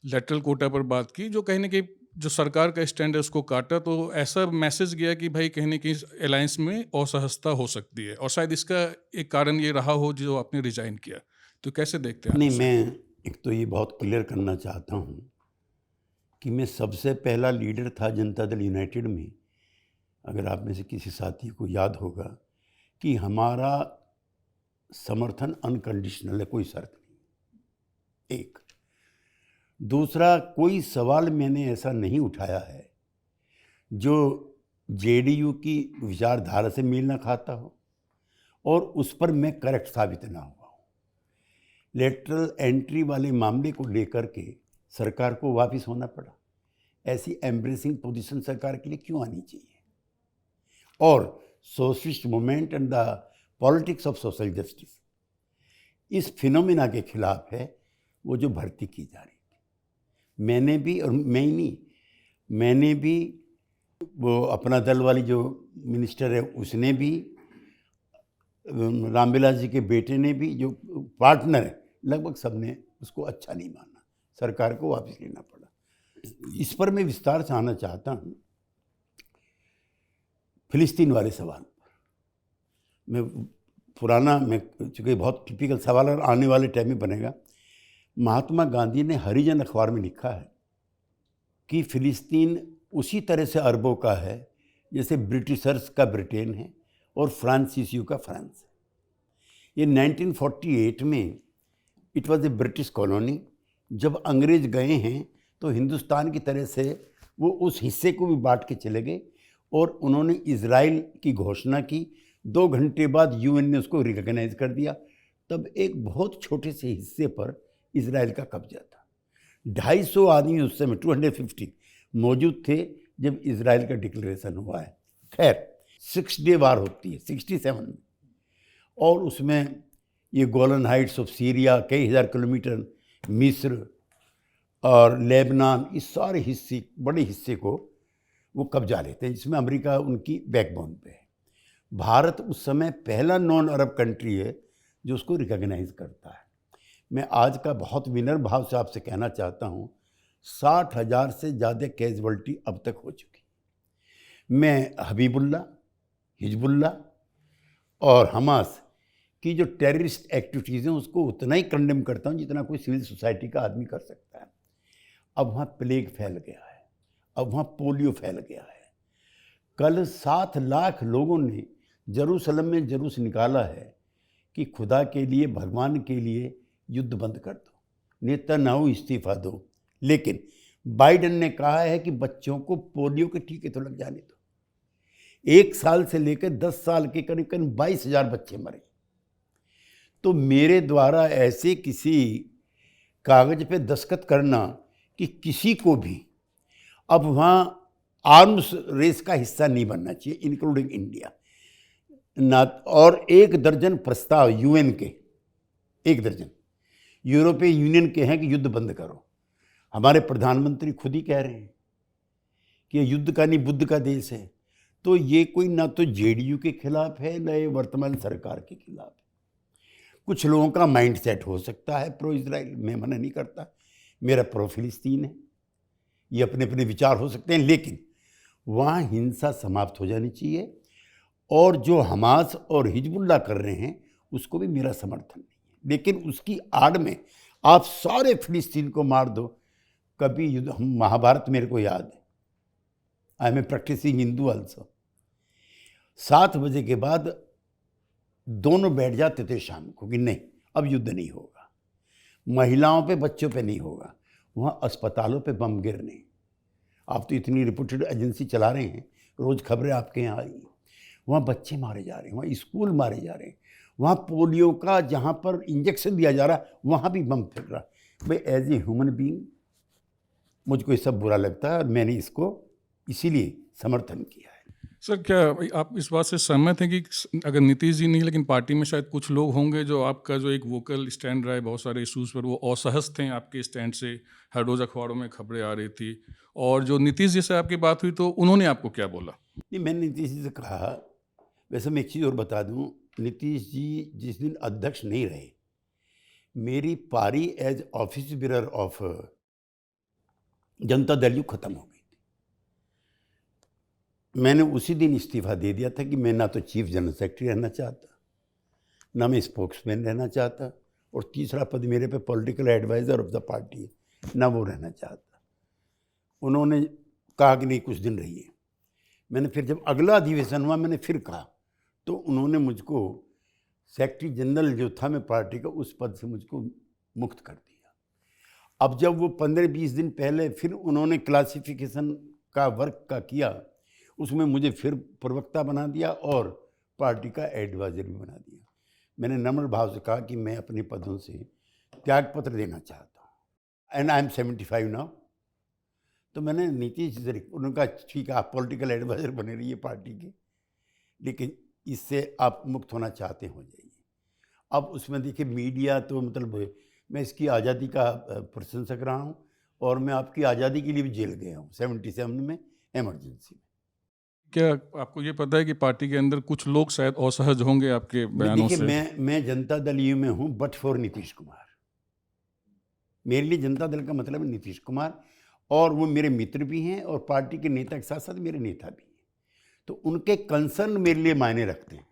लेटरल कोटा पर बात की, जो कहीं ना कहीं जो सरकार का स्टैंड है उसको काटा। तो ऐसा मैसेज गया कि भाई कहीं ना कहीं अलायंस में असहजता हो सकती है, और शायद इसका एक कारण ये रहा हो जो आपने रिजाइन किया। तो कैसे देखते हैं? नहीं, मैं एक तो ये बहुत क्लियर करना चाहता हूँ कि मैं सबसे पहला लीडर था जनता दल यूनाइटेड में, अगर आप में से किसी साथी को याद होगा, कि हमारा समर्थन अनकंडीशनल है, कोई शर्त नहीं। एक दूसरा, कोई सवाल मैंने ऐसा नहीं उठाया है जो जेडीयू की विचारधारा से मेल ना खाता हो और उस पर मैं करेक्ट साबित ना हुआ हूँ। लेटरल एंट्री वाले मामले को लेकर के सरकार को वापस होना पड़ा। ऐसी एम्ब्रेसिंग पोजीशन सरकार के लिए क्यों आनी चाहिए? और socialist movement and the politics of social justice, इस फिनोमिना के खिलाफ है वो जो भर्ती की जा रही थी। मैंने भी, और मैं ही नहीं, मैंने भी, वो अपना दल वाली जो मिनिस्टर है उसने भी, रामविलास जी के बेटे ने भी, जो पार्टनर है, लगभग सब ने उसको अच्छा नहीं माना। सरकार को वापस लेना पड़ा। इस पर मैं विस्तार से आना चाहता हूँ। फिलिस्तीन वाले सवाल पर मैं चूँकि बहुत टिपिकल सवाल और आने वाले टाइम में बनेगा। महात्मा गांधी ने हरिजन अखबार में लिखा है कि फिलिस्तीन उसी तरह से अरबों का है जैसे ब्रिटिशर्स का ब्रिटेन है और फ्रांसीसियों का फ्रांस है। ये 1948 में it was a British colony. जब अंग्रेज गए हैं तो हिंदुस्तान की तरह से वो उस हिस्से को भी बांट के चले गए और उन्होंने इजराइल की घोषणा की। 2 घंटे बाद यूएन ने उसको रिकॉग्नाइज कर दिया। तब एक बहुत छोटे से हिस्से पर इजराइल का कब्जा था। 250 आदमी उस समय 250 मौजूद थे जब इजराइल का डिक्लेरेशन हुआ है। खैर, 6 डे वार होती है 67 में, और उसमें ये गोलन हाइट्स ऑफ सीरिया, कई हज़ार किलोमीटर, मिस्र और लेबनान, इस सारे हिस्से, बड़े हिस्से को वो कब्जा लेते हैं, जिसमें अमेरिका उनकी बैकबोन पे है। भारत उस समय पहला नॉन अरब कंट्री है जो उसको रिकॉग्नाइज करता है। मैं आज का बहुत विनम्र भाव से आपसे कहना चाहता हूँ, 60,000 से ज़्यादा कैजुअल्टी अब तक हो चुकी। मैं हबीबुल्ला, हिजबुल्ला और हमास की जो टेररिस्ट एक्टिविटीज़ हैं उसको उतना ही कंडेम करता हूँ जितना कोई सिविल सोसाइटी का आदमी कर सकता है। अब वहाँ प्लेग फैल गया है, अब वहाँ पोलियो फैल गया है। कल 7 लाख लोगों ने जेरूसलम में जुलूस निकाला है कि खुदा के लिए, भगवान के लिए युद्ध बंद कर दो, नेतन्याहू इस्तीफा दो। लेकिन बाइडेन ने कहा है कि बच्चों को पोलियो के टीके तो लग जाने दो। 1 साल से लेकर 10 साल के करीब करीब 22,000 बच्चे मरे। तो मेरे द्वारा ऐसे किसी कागज पे दस्तखत करना कि किसी को भी अब वहाँ आर्म्स रेस का हिस्सा नहीं बनना चाहिए, इंक्लूडिंग इंडिया ना। और 1 दर्जन प्रस्ताव यूएन के, 1 दर्जन यूरोपीय यूनियन के हैं कि युद्ध बंद करो। हमारे प्रधानमंत्री खुद ही कह रहे हैं कि युद्ध का नहीं बुद्ध का देश है। तो ये कोई ना तो जेडीयू के खिलाफ है, न ये वर्तमान सरकार के खिलाफ है। कुछ लोगों का माइंड सेट हो सकता है प्रो इजराइल, मैं मना नहीं करता, मेरा प्रो फिलिस्तीन है, ये अपने अपने विचार हो सकते हैं, लेकिन वहाँ हिंसा समाप्त हो जानी चाहिए। और जो हमास और हिजबुल्ला कर रहे हैं उसको भी मेरा समर्थन नहीं है, लेकिन उसकी आड़ में आप सारे फिलिस्तीन को मार दो। कभी युद्ध, हम महाभारत मेरे को याद है, I am a practising Hindu also. 7 बजे के बाद दोनों बैठ जाते थे शाम को कि नहीं अब युद्ध नहीं होगा, महिलाओं पे बच्चों पे नहीं होगा। वहाँ अस्पतालों पे बम गिरने, आप तो इतनी रिपोर्टेड एजेंसी चला रहे हैं, रोज़ खबरें आपके यहाँ आई, वहाँ बच्चे मारे जा रहे हैं, वहाँ स्कूल मारे जा रहे हैं, वहाँ पोलियो का जहाँ पर इंजेक्शन दिया जा रहा है वहाँ भी बम फिर रहा है। भाई एज ए ह्यूमन बीइंग मुझको ये सब बुरा लगता है और मैंने इसको इसीलिए समर्थन किया है। सर, क्या आप इस बात से सहमत हैं कि अगर नीतीश जी नहीं लेकिन पार्टी में शायद कुछ लोग होंगे जो आपका जो एक वोकल स्टैंड रहा है बहुत सारे इश्यूज़ पर, वो असहज थे आपके स्टैंड से, हर रोज़ अखबारों में खबरें आ रही थी, और जो नीतीश जी से आपकी बात हुई तो उन्होंने आपको क्या बोला? नहीं, मैंने नीतीश जी से कहा, वैसे मैं एक चीज़ और बता दूं, नीतीश जी जिस दिन अध्यक्ष नहीं रहे, मेरी पारी as office bearer of Janata Dal you खत्म हो गई थी। मैंने उसी दिन इस्तीफा दे दिया था कि मैं ना तो चीफ जनरल सेक्रेटरी रहना चाहता, ना मैं स्पोक्समैन रहना चाहता, और तीसरा पद मेरे पे political adviser of the party है, ना वो रहना चाहता। उन्होंने कहा कि नहीं कुछ दिन रहिए। मैंने फिर जब अगला अधिवेशन हुआ मैंने फिर कहा, तो उन्होंने मुझको सेक्रेटरी जनरल जो था मैं पार्टी का, उस पद से मुझको मुक्त कर दिया। अब जब वो 15-20 दिन पहले फिर उन्होंने क्लासिफिकेशन का वर्क का किया, उसमें मुझे फिर प्रवक्ता बना दिया और पार्टी का एडवाइजर भी बना दिया। मैंने नम्र भाव से कहा कि मैं अपने पदों से त्यागपत्र देना चाहता हूँ, एंड आई एम 75 नाउ। तो मैंने नीतीश जी से उन्होंने कहा ठीक है आप पॉलिटिकल एडवाइज़र बने रहिए पार्टी के, लेकिन इससे आप मुक्त होना चाहते हो जाइए। अब उसमें देखिए मीडिया तो मतलब मैं इसकी आज़ादी का प्रशंसक रहा हूँ, और मैं आपकी आज़ादी के लिए भी जेल गया हूँ 77 में इमरजेंसी में। क्या आपको ये पता है कि पार्टी के अंदर कुछ लोग शायद असहज होंगे आपके बयानों देखिए से? मैं जनता दल यू में हूँ बट फॉर नीतीश कुमार। मेरे लिए जनता दल का मतलब है नीतीश कुमार, और वो मेरे मित्र भी हैं और पार्टी के नेता के साथ साथ मेरे नेता भी हैं, तो उनके कंसर्न मेरे लिए मायने रखते हैं।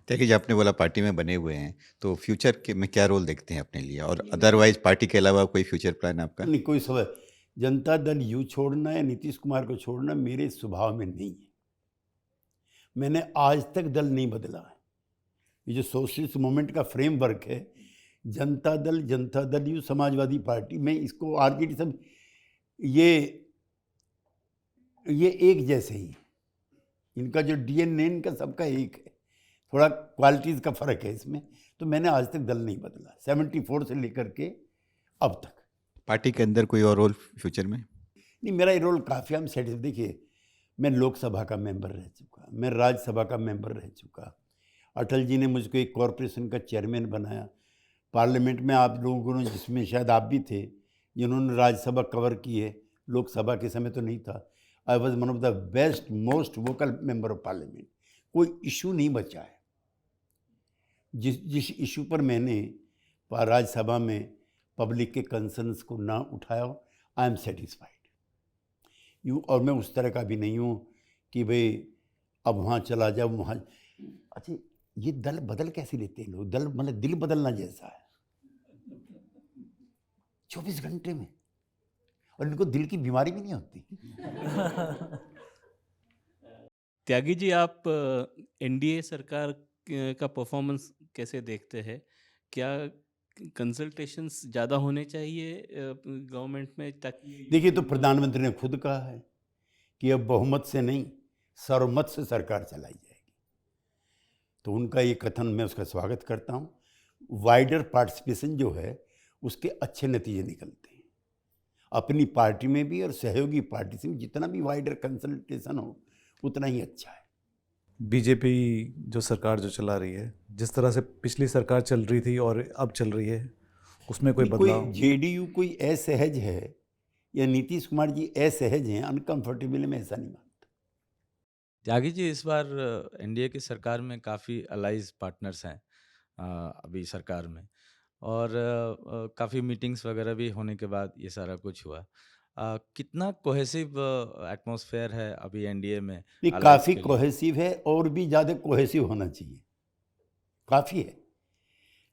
देखिए, जब आपने बोला पार्टी में बने हुए हैं, तो फ्यूचर के में क्या रोल देखते हैं अपने लिए, और अदरवाइज पार्टी के अलावा कोई फ्यूचर प्लान आपका? नहीं, कोई सवाल, जनता दल यू छोड़ना या नीतीश कुमार को छोड़ना मेरे स्वभाव में नहीं है। मैंने आज तक दल नहीं बदला है। ये जो सोशलिस्ट मूवमेंट का फ्रेमवर्क है, जनता दल यू, समाजवादी पार्टी, मैं इसको आरजेडी सब ये एक जैसे ही, इनका जो डीएनए इनका सबका एक है, थोड़ा क्वालिटीज़ का फ़र्क है इसमें। तो मैंने आज तक दल नहीं बदला 74 से लेकर के अब तक। पार्टी के अंदर कोई और रोल फ्यूचर में? नहीं, मेरा ये रोल काफ़ी हम सेटिस्फाइड। देखिए मैं लोकसभा का मेंबर रह चुका, मैं राज्यसभा का मेंबर रह चुका, अटल जी ने मुझको एक कॉरपोरेशन का चेयरमैन बनाया, पार्लियामेंट में आप लोगों ने, जिसमें शायद आप भी थे, जिन्होंने राज्यसभा कवर की है, लोकसभा के समय तो नहीं था। I was one of the best most vocal member of parliament. कोई इशू नहीं बचा है। जिस इशू पर मैंने राज्यसभा में पब्लिक के कंसर्न्स को ना उठाया, आई एम सेटिस्फाइड। और मैं उस तरह का भी नहीं हूँ कि भाई अब वहाँ चला जाओ वहाँ। अच्छा, ये दल बदल कैसे लेते हैं लोग? दल मतलब दिल बदलना जैसा है 24 घंटे में, और इनको दिल की बीमारी भी नहीं होती। त्यागी जी, आप एनडीए सरकार का परफॉर्मेंस कैसे देखते हैं? क्या कंसल्टेशंस ज़्यादा होने चाहिए गवर्नमेंट में ताकि? देखिए, तो प्रधानमंत्री ने खुद कहा है कि अब बहुमत से नहीं सर्वमत से सरकार चलाई जाएगी। तो उनका ये कथन, मैं उसका स्वागत करता हूँ। वाइडर पार्टिसिपेशन जो है उसके अच्छे नतीजे निकलते हैं। अपनी पार्टी में भी और सहयोगी पार्टी से भी जितना भी वाइडर कंसल्टेशन हो उतना ही अच्छा है। बीजेपी जो सरकार जो चला रही है, जिस तरह से पिछली सरकार चल रही थी और अब चल रही है, उसमें कोई बदलाव? कोई जेडीयू कोई असहज है या नीतीश कुमार जी असहज हैं, अनकंफर्टेबल, में ऐसा नहीं मानता। त्यागी जी, इस बार एनडीए की सरकार में काफ़ी अलाइज पार्टनर्स हैं अभी सरकार में, और काफ़ी मीटिंग्स वगैरह भी होने के बाद ये सारा कुछ हुआ। कितना कोहेसिव एटमॉस्फेयर है अभी एनडीए में? ये allies काफ़ी के लिए? कोहेसिव है, और भी ज़्यादा कोहेसिव होना चाहिए। काफ़ी है।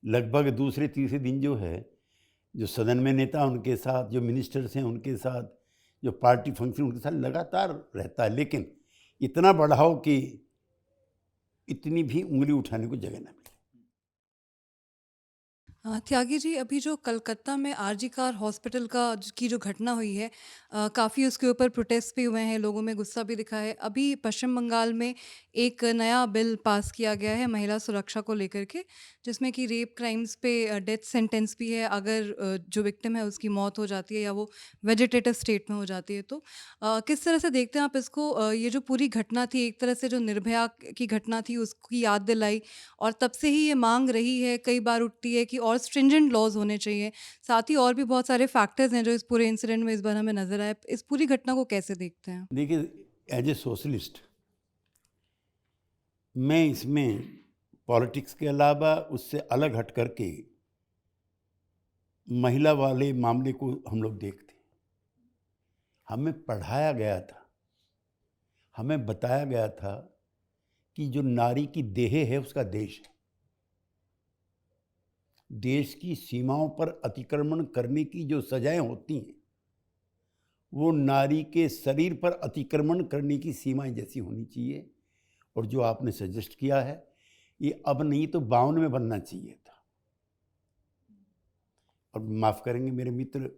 लगभग दूसरे तीसरे दिन जो है, जो सदन में नेता उनके साथ, जो मिनिस्टर्स हैं उनके साथ, जो पार्टी फंक्शन उनके साथ लगातार रहता है, लेकिन इतना बढ़ाओ कि इतनी भी उंगली उठाने को जगह ना मिले। त्यागी जी, अभी जो कलकत्ता में आरजी कार हॉस्पिटल की जो घटना हुई है, काफ़ी उसके ऊपर प्रोटेस्ट भी हुए हैं, लोगों में गुस्सा भी दिखा है। अभी पश्चिम बंगाल में एक नया बिल पास किया गया है महिला सुरक्षा को लेकर के, जिसमें कि रेप क्राइम्स पे डेथ सेंटेंस भी है अगर जो विक्टिम है उसकी मौत हो जाती है या वो वेजिटेटिव स्टेट में हो जाती है। तो किस तरह से देखते हैं आप इसको? ये जो पूरी घटना थी, एक तरह से जो निर्भया की घटना थी उसकी याद दिलाई, और तब से ही ये मांग रही है, कई बार उठती है कि और स्ट्रिंजेंट लॉज होने चाहिए। साथ ही और भी बहुत सारे फैक्टर्स हैं जो इस पूरे इंसिडेंट में इस बार हमें नजर आए। इस पूरी घटना को कैसे देखते हैं? देखिए, एज ए सोशलिस्ट मैं इसमें पॉलिटिक्स के अलावा उससे अलग हट करके महिला वाले मामले को हम लोग देखते हैं। हमें पढ़ाया गया था, हमें बताया गया था कि जो नारी की देह है उसका देश है। देश की सीमाओं पर अतिक्रमण करने की जो सजाएं होती हैं वो नारी के शरीर पर अतिक्रमण करने की सीमाएं जैसी होनी चाहिए। और जो आपने सजेस्ट किया है, ये अब नहीं तो 52 में बनना चाहिए था। और माफ़ करेंगे मेरे मित्र,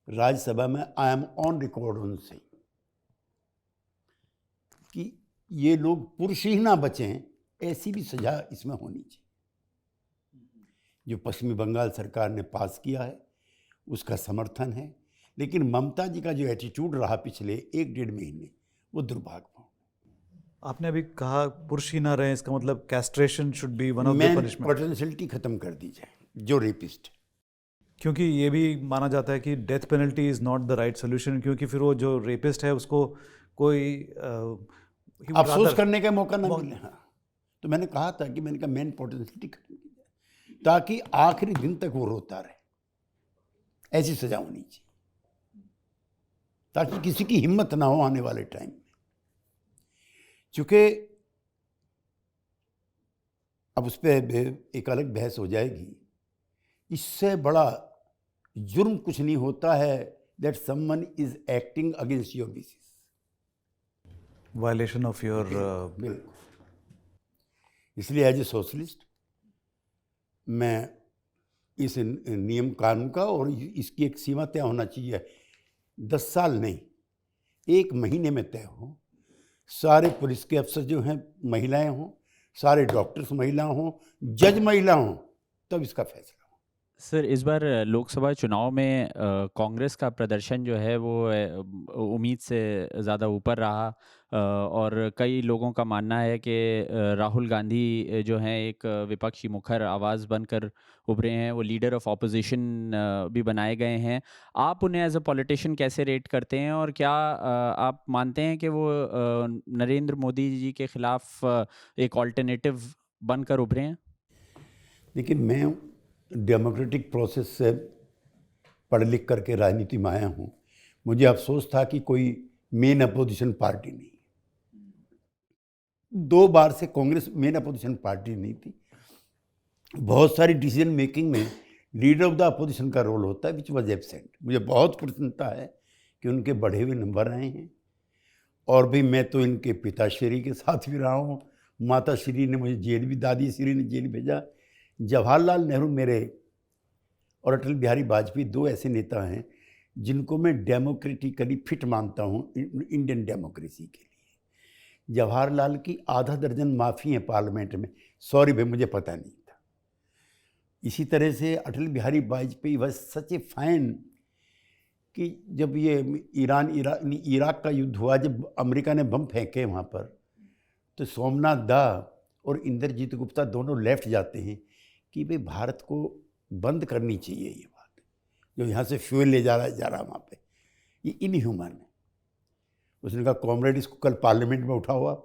राज्यसभा में I am on record on से कि ये लोग पुरुष ही ना बचें, ऐसी भी सजा इसमें होनी चाहिए। जो पश्चिमी बंगाल सरकार ने पास किया है उसका समर्थन है, लेकिन ममता जी का जो एटीट्यूड रहा पिछले 1-1.5 महीने, वो दुर्भाग्यपूर्ण। आपने अभी कहा पुरुष ही ना रहे, इसका मतलब castration should be one of the man punishment, potentiality खत्म कर दी जाए जो रेपिस्ट। क्योंकि ये भी माना जाता है कि death penalty is not the right solution, क्योंकि फिर वो जो रेपिस्ट है उसको कोई अफसोस करने का मौका ना मिले। हाँ, तो मैंने कहा था कि मेन पोटेंशियलिटी खत्म की जाए ताकि आखिरी दिन तक वो रोता रहे। ऐसी सजा होनी चाहिए ताकि किसी की हिम्मत ना हो आने वाले टाइम में। चूँकि अब उस पर एक अलग बहस हो जाएगी, इससे बड़ा जुर्म कुछ नहीं होता है that someone is acting against your wishes, violation of your. बिल्कुल। इसलिए एज ए सोशलिस्ट मैं इस नियम कानून का, और इसकी एक सीमा तय होना चाहिए, 10 साल नहीं 1 महीने में तय हो। सारे पुलिस के अफसर जो हैं महिलाएं हों, सारे डॉक्टर्स महिला हों, जज महिला हों, तब इसका फैसला हो। सर इस बार लोकसभा चुनाव में कांग्रेस का प्रदर्शन जो है वो उम्मीद से ज़्यादा ऊपर रहा, और कई लोगों का मानना है कि राहुल गांधी जो हैं एक विपक्षी मुखर आवाज़ बनकर उभरे हैं, वो लीडर ऑफ ऑपोजिशन भी बनाए गए हैं। आप उन्हें एज अ पॉलिटिशियन कैसे रेट करते हैं, और क्या आप मानते हैं कि वो नरेंद्र मोदी जी के खिलाफ एक ऑल्टरनेटिव बनकर उभरे हैं? लेकिन मैं डेमोक्रेटिक प्रोसेस से पढ़ लिख करके राजनीति में आया हूँ। मुझे अफसोस था कि कोई मेन अपोजिशन पार्टी नहीं, 2 बार से कांग्रेस मेन अपोजिशन पार्टी नहीं थी। बहुत सारी डिसीजन मेकिंग में लीडर ऑफ द अपोजिशन का रोल होता है, विच वॉज एब्सेंट। मुझे बहुत प्रसन्नता है कि उनके बढ़े हुए नंबर आए हैं, और भी मैं तो इनके पिताश्री के साथ भी रहा हूँ, माता श्री ने मुझे जेल भी, दादी श्री ने जेल भेजा। जवाहरलाल नेहरू मेरे और अटल बिहारी वाजपेयी 2 ऐसे नेता हैं जिनको मैं डेमोक्रेटिकली फिट मानता हूँ इंडियन डेमोक्रेसी के लिए। जवाहरलाल की आधा दर्जन माफ़ी है पार्लियामेंट में, सॉरी भाई मुझे पता नहीं था। इसी तरह से अटल बिहारी वाजपेयी वह सच ए फाइन कि जब ये इराक का युद्ध हुआ, जब अमेरिका ने बम फेंके वहाँ पर, तो सोमनाथ दा और इंद्रजीत गुप्ता दोनों लेफ्ट जाते हैं कि भाई भारत को बंद करनी चाहिए ये बात, जो यहाँ से फ्यूल ले जा रहा वहाँ पे, ये इनह्यूमन है। उसने कहा कॉमरेड इसको कल पार्लियामेंट में उठाओ आप,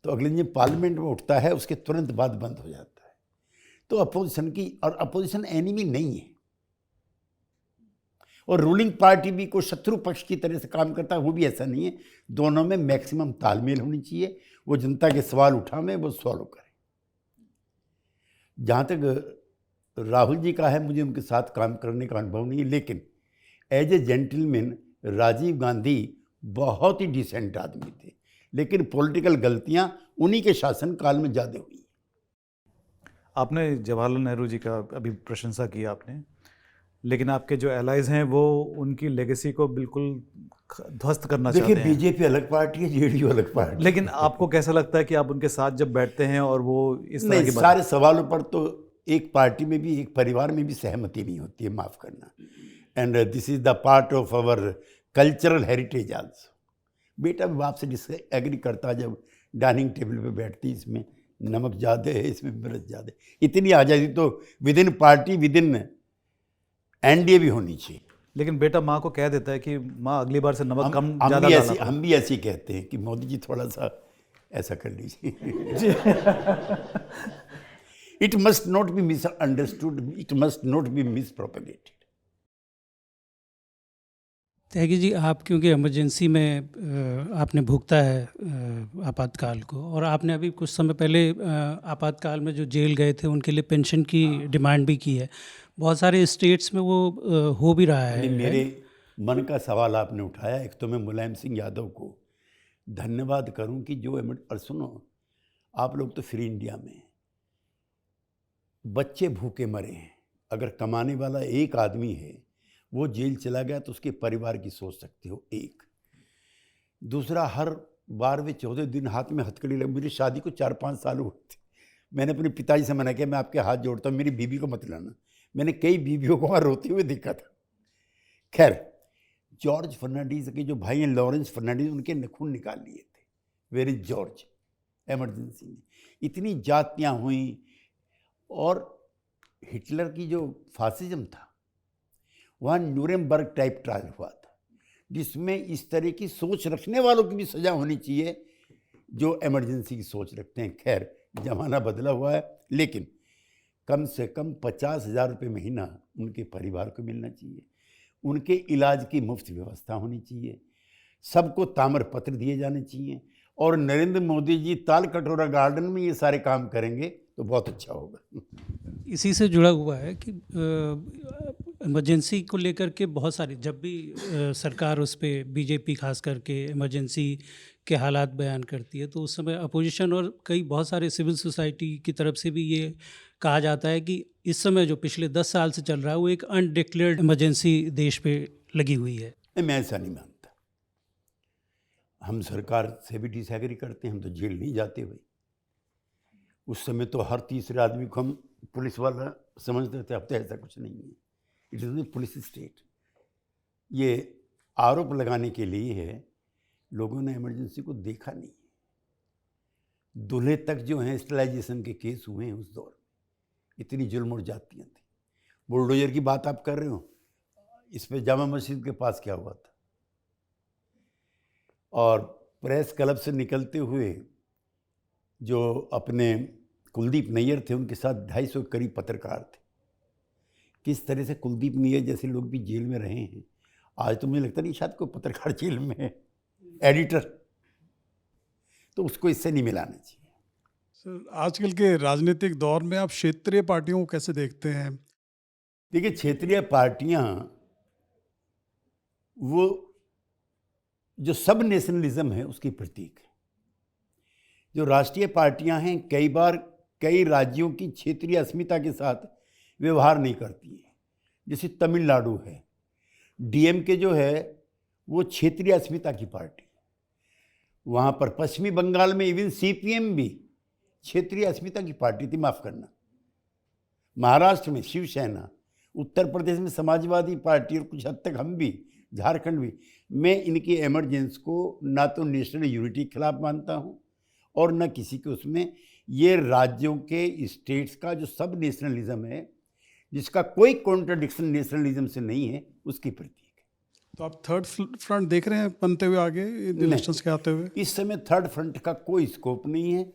तो अगले दिन पार्लियामेंट में उठता है, उसके तुरंत बाद बंद हो जाता है। तो अपोजिशन की, और अपोजिशन एनिमी नहीं है, और रूलिंग पार्टी भी कोई शत्रु पक्ष की तरह से काम करता है, वो भी ऐसा नहीं है। दोनों में मैक्सिमम तालमेल होनी चाहिए। वो जनता के सवाल उठावे, वो सॉल्व करें। जहाँ तक राहुल जी का है, मुझे उनके साथ काम करने का अनुभव नहीं है, लेकिन as a gentleman Rajiv Gandhi बहुत ही डिसेंट आदमी थे, लेकिन पॉलिटिकल गलतियाँ उन्हीं के शासनकाल में ज़्यादा हुई। आपने जवाहरलाल नेहरू जी का अभी प्रशंसा की आपने, लेकिन आपके जो एलाइज हैं वो उनकी लेगेसी को बिल्कुल ध्वस्त करना चाहते देखिए, हैं। बीजेपी अलग पार्टी है, जेडीयू अलग पार्टी है। लेकिन आपको कैसा लगता है कि आप उनके साथ जब बैठते हैं और वो इस तरह नहीं, की सारे सवालों पर तो एक पार्टी में भी, एक परिवार में भी सहमति नहीं होती है, माफ़ करना। And this is the part of our cultural heritage also. बेटा भी बाप से डिसएग्री करता, जब डाइनिंग टेबल पे बैठती, इसमें नमक ज़्यादा है, इसमें मिर्च ज़्यादा है। इतनी आज़ादी तो with in party, with in NDA भी होनी चाहिए। लेकिन बेटा माँ को कह देता है कि माँ अगली बार से नमक कम हम ज़्यादा भी डालना ऐसे, हम भी ऐसे ही कहते हैं कि मोदी जी थोड़ा सा ऐसा कर लीजिए। It must not be misunderstood, it must not be mispropagated. Tyagi ji, आप क्योंकि इमरजेंसी में आपने भुगता है आपातकाल को, और आपने अभी कुछ समय पहले आपातकाल में जो जेल गए थे उनके लिए पेंशन की डिमांड भी की है। बहुत सारे स्टेट्स में वो हो भी रहा है। मेरे मन का सवाल आपने उठाया। एक तो मैं मुलायम सिंह यादव को धन्यवाद करूं कि जो और सुनो, आप लोग तो फ्री इंडिया में हैं, बच्चे भूखे मरे हैं। अगर कमाने वाला एक आदमी है, वो जेल चला गया, तो उसके परिवार की सोच सकते हो। एक दूसरा, हर बार वे 14 दिन हाथ में हथकड़ी लग। मेरी शादी को 4-5 साल हुए थे। मैंने अपने पिताजी से मना किया, मैं आपके हाथ जोड़ता हूँ, मेरी बीवी को मत लाना। मैंने कई बीवियों को वहाँ रोते हुए देखा था। खैर, जॉर्ज फर्नांडीज के जो भाई हैं लॉरेंस फर्नांडीज, उनके नखून निकाल लिए थे। Where is George? एमरजेंसी में इतनी जातियाँ हुई, और हिटलर की जो फासिज्म था, वहाँ न्यूरेमबर्ग टाइप ट्रायल हुआ था, जिसमें इस तरह की सोच रखने वालों की भी सज़ा होनी चाहिए जो इमरजेंसी की सोच रखते हैं। खैर, ज़माना बदला हुआ है, लेकिन कम से कम 50,000 रुपये महीना उनके परिवार को मिलना चाहिए। उनके इलाज की मुफ्त व्यवस्था होनी चाहिए। सबको ताम्रपत्र दिए जाने चाहिए। और नरेंद्र मोदी जी ताल कटोरा गार्डन में ये सारे काम करेंगे तो बहुत अच्छा होगा। इसी से जुड़ा हुआ है कि इमरजेंसी को लेकर के बहुत सारी, जब भी सरकार उस पर, बीजेपी खास करके इमरजेंसी के हालात बयान करती है, तो उस समय अपोजिशन और कई बहुत सारे सिविल सोसाइटी की तरफ से भी ये कहा जाता है कि इस समय जो पिछले 10 साल से चल रहा है वो एक अनडिक्लेयर्ड इमरजेंसी देश पे लगी हुई है। मैं ऐसा नहीं मानता। हम सरकार से भी डिसएग्री करते हैं, हम तो जेल नहीं जाते भाई। उस समय तो हर तीसरे आदमी को हम पुलिस वाला समझते थे, अब तो ऐसा कुछ नहीं है। It is a police state. ये आरोप लगाने के लिए है, लोगों ने इमरजेंसी को देखा नहीं। दूल्हे तक जो हैं स्टरलाइजेशन के केस हुए हैं उस दौर में, इतनी जुल्म और जातियाँ थी। बुलडोजर की बात आप कर रहे हो, इस पे जामा मस्जिद के पास क्या हुआ था। और प्रेस क्लब से निकलते हुए जो अपने कुलदीप नैयर थे, उनके साथ 250 के करीब पत्रकार थे। किस तरह से कुलदीप नैयर जैसे लोग भी जेल में रहे हैं। आज तो मुझे लगता नहीं शायद कोई पत्रकार जेल में है, एडिटर, तो उसको इससे नहीं मिलाना चाहिए। सर, आजकल के राजनीतिक दौर में आप क्षेत्रीय पार्टियों को कैसे देखते हैं? देखिए, क्षेत्रीय पार्टियां वो जो सब नेशनलिज्म है उसकी प्रतीक है। जो राष्ट्रीय पार्टियां हैं कई बार कई राज्यों की क्षेत्रीय अस्मिता के साथ व्यवहार नहीं करती हैं। जैसे तमिलनाडु है, डीएमके जो है वो क्षेत्रीय अस्मिता की पार्टी है। वहाँ पर पश्चिमी बंगाल में इवन सीपीएम भी क्षेत्रीय अस्मिता की पार्टी थी, माफ़ करना। महाराष्ट्र में शिवसेना, उत्तर प्रदेश में समाजवादी पार्टी और कुछ हद तक हम भी, झारखंड भी। मैं इनकी एमरजेंस को ना तो नेशनल यूनिटी के खिलाफ मानता हूँ और न किसी के उसमें। ये राज्यों के स्टेट्स का जो सब नेशनलिज्म है, जिसका कोई कॉन्ट्रडिक्शन नेशनलिज्म से नहीं है, उसकी प्रतीक है। तो आप थर्ड फ्रंट देख रहे हैं बनते हुए आगे इलेक्शंस के आते हुए? इस समय थर्ड फ्रंट का कोई स्कोप नहीं है।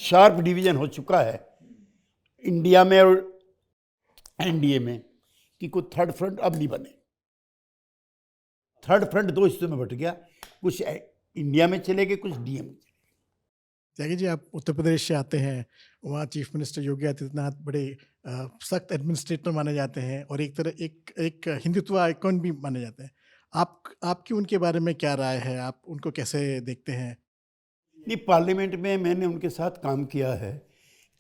शार्प डिवीजन हो चुका है इंडिया में और एनडीए में कि कोई थर्ड फ्रंट अब नहीं बने। थर्ड फ्रंट दो हिस्सों में बट गया, कुछ इंडिया में चले गए, कुछ डीएम में। त्यागी जी, आप उत्तर प्रदेश से आते हैं, वहाँ चीफ मिनिस्टर योगी आदित्यनाथ बड़े सख्त एडमिनिस्ट्रेटर माने जाते हैं और एक तरह एक हिंदुत्व आइकॉन भी माने जाते हैं। आपकी उनके बारे में क्या राय है? आप उनको कैसे देखते हैं? नहीं, पार्लियामेंट में मैंने उनके साथ काम किया है,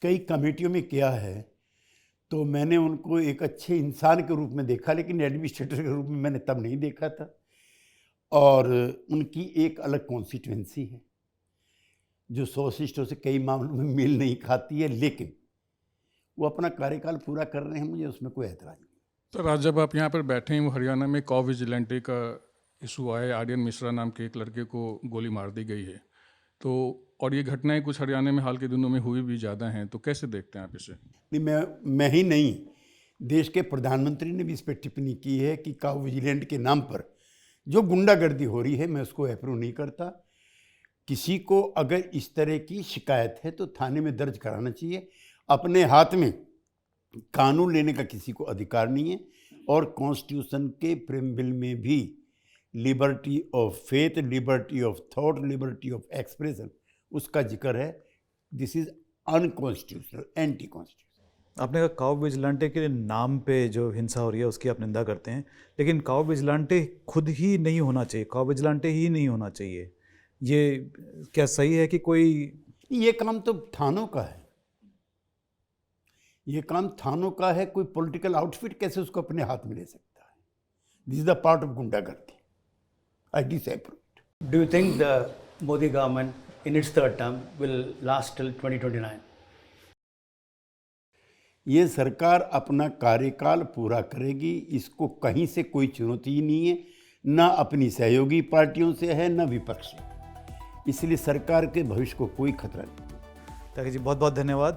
कई कमेटियों में किया है, तो मैंने उनको एक अच्छे इंसान के रूप में देखा, लेकिन एडमिनिस्ट्रेटर के रूप में मैंने तब नहीं देखा था। और उनकी एक अलग कॉन्स्टिट्यूएंसी है जो सोशलिस्टों से कई मामलों में मेल नहीं खाती है, लेकिन वो अपना कार्यकाल पूरा कर रहे हैं, मुझे उसमें कोई एतराज़ नहीं। सर, आज जब आप यहाँ पर बैठे हैं, वो हरियाणा में कॉ विजिलेंटे का इशू आया है। आर्यन मिश्रा नाम के एक लड़के को गोली मार दी गई है, तो और ये घटनाएं कुछ हरियाणा में हाल के दिनों में हुई भी ज़्यादा हैं, तो कैसे देखते हैं आप इसे? नहीं, मैं ही नहीं, देश के प्रधानमंत्री ने भी इस पर टिप्पणी की है कि काउ विजिलेंट के नाम पर जो गुंडागर्दी हो रही है, मैं उसको अप्रूव नहीं करता। किसी को अगर इस तरह की शिकायत है तो थाने में दर्ज कराना चाहिए। अपने हाथ में कानून लेने का किसी को अधिकार नहीं है। और कॉन्स्टिट्यूशन के प्रेम्बिल में भी liberty of faith, liberty of thought, liberty of expression, उसका जिक्र है। This is unconstitutional, anti constitutional. आपने कहा काउ विजिलेंटे के नाम पे जो हिंसा हो रही है उसकी आप निंदा करते हैं, लेकिन काउ विजिलेंटे खुद ही नहीं होना चाहिए, काउ विजिलेंटे ही नहीं होना चाहिए। ये क्या सही है कि कोई? ये काम तो थानों का है, ये काम थानों का है। कोई पॉलिटिकल आउटफिट कैसे उसको अपने हाथ में ले सकता है? This is the part of गुंडागर्दी। आई disapprove. Do you think the Modi government in its third term will last till 2029? ये सरकार अपना कार्यकाल पूरा करेगी, इसको कहीं से कोई चुनौती ही नहीं है, ना अपनी सहयोगी पार्टियों से है, ना विपक्ष से। इसलिए सरकार के भविष्य को कोई खतरा नहीं। ताकि जी बहुत बहुत धन्यवाद।